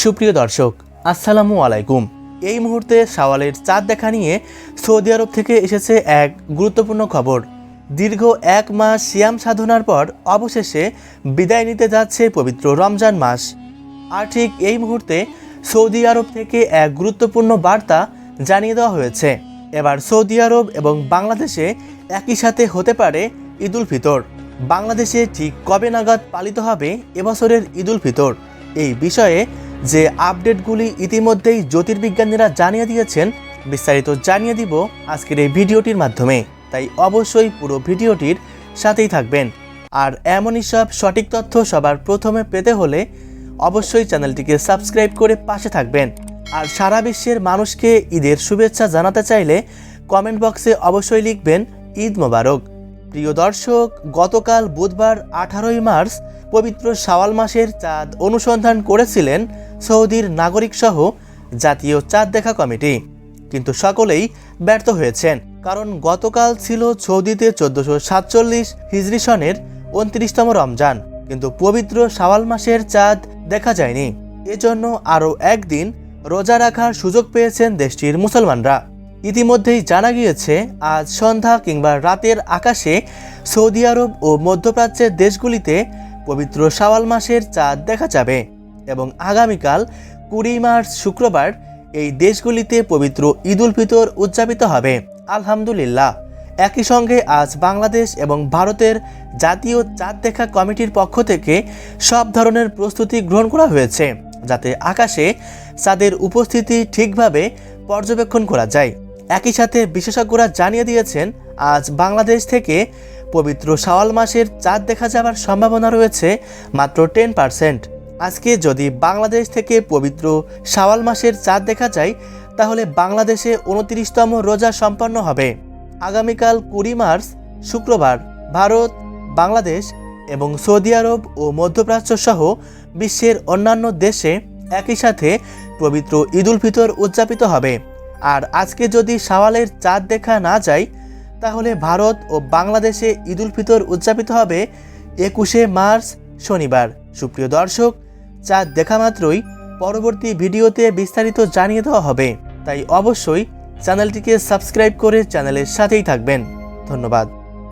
সুপ্রিয় দর্শক, আসসালামু আলাইকুম। এই মুহূর্তে শাওয়ালের চাঁদ দেখা নিয়ে সৌদি আরব থেকে এসেছে এক গুরুত্বপূর্ণ খবর। দীর্ঘ এক মাস সিয়াম সাধনার পর অবশেষে বিদায় নিতে যাচ্ছে পবিত্র রমজান মাস। আর ঠিক এই মুহূর্তে সৌদি আরব থেকে এক গুরুত্বপূর্ণ বার্তা জানিয়ে দেওয়া হয়েছে। এবার সৌদি আরব এবং বাংলাদেশে একই সাথে হতে পারে ঈদুল ফিতর। বাংলাদেশে ঠিক কবে নাগাদ পালিত হবে এবছরের ঈদুল ফিতর, এই বিষয়ে যে আপডেটগুলি ইতিমধ্যেই জ্যোতির্বিজ্ঞানীরা জানিয়ে দিয়েছেন, বিস্তারিত জানিয়ে দিব আজকের এই ভিডিওটির মাধ্যমে। তাই অবশ্যই পুরো ভিডিওটির সাথেই থাকবেন। আর এমনই সব সঠিক তথ্য সবার প্রথমে পেতে হলে অবশ্যই চ্যানেলটিকে সাবস্ক্রাইব করে পাশে থাকবেন। আর সারা বিশ্বের মানুষকে ঈদের শুভেচ্ছা জানাতে চাইলে কমেন্ট বক্সে অবশ্যই লিখবেন ঈদ মোবারক। প্রিয় দর্শক, গতকাল বুধবার 18ই মার্চ পবিত্র শাওয়াল মাসের চাঁদ অনুসন্ধান করেছিলেন সৌদির নাগরিকসহ জাতীয় চাঁদ দেখা কমিটি, কিন্তু সকলেই ব্যর্থ হয়েছেন। কারণ গতকাল ছিল সৌদিতে 1447 হিজরি সনের 29তম রমজান, কিন্তু পবিত্র শাওয়াল মাসের চাঁদ দেখা যায়নি। এজন্য আরও একদিন রোজা রাখার সুযোগ পেয়েছেন দেশটির মুসলমানরা। ইতিমধ্যেই জানা গিয়েছে আজ সন্ধ্যা কিংবা রাতের আকাশে সৌদি আরব ও মধ্যপ্রাচ্যের দেশগুলিতে পবিত্র শাওয়াল মাসের চাঁদ দেখা যাবে এবং আগামীকাল 20 মার্চ শুক্রবার এই দেশগুলিতে পবিত্র ঈদুল ফিতর উদযাপিত হবে। আলহামদুলিল্লাহ। একই সঙ্গে আজ বাংলাদেশ এবং ভারতের জাতীয় চাঁদ দেখা কমিটির পক্ষ থেকে সব ধরনের প্রস্তুতি গ্রহণ করা হয়েছে, যাতে আকাশে চাঁদের উপস্থিতি ঠিকভাবে পর্যবেক্ষণ করা যায়। একই সাথে বিশেষজ্ঞরা জানিয়ে দিয়েছেন আজ বাংলাদেশ থেকে পবিত্র শাওয়াল মাসের চাঁদ দেখা যাওয়ার সম্ভাবনা রয়েছে মাত্র 10%। আজকে যদি বাংলাদেশ থেকে পবিত্র শাওয়াল মাসের চাঁদ দেখা যায়, তাহলে বাংলাদেশে 29তম রোজা সম্পন্ন হবে। আগামীকাল 20 মার্চ শুক্রবার ভারত, বাংলাদেশ এবং সৌদি আরব ও মধ্যপ্রাচ্য সহ বিশ্বের অন্যান্য দেশে একই সাথে পবিত্র ঈদুল ফিতর উদযাপিত হবে। আর আজকে যদি শাওয়ালের চাঁদ দেখা না যায়, তাহলে ভারত ও বাংলাদেশে ঈদুল ফিতর উদযাপিত হবে 21শে মার্চ শনিবার। সুপ্রিয় দর্শক, চাঁদ দেখা মাত্রই পরবর্তী ভিডিওতে বিস্তারিত জানিয়ে দেওয়া হবে। তাই অবশ্যই চ্যানেলটিকে সাবস্ক্রাইব করে চ্যানেলের সাথেই থাকবেন। ধন্যবাদ।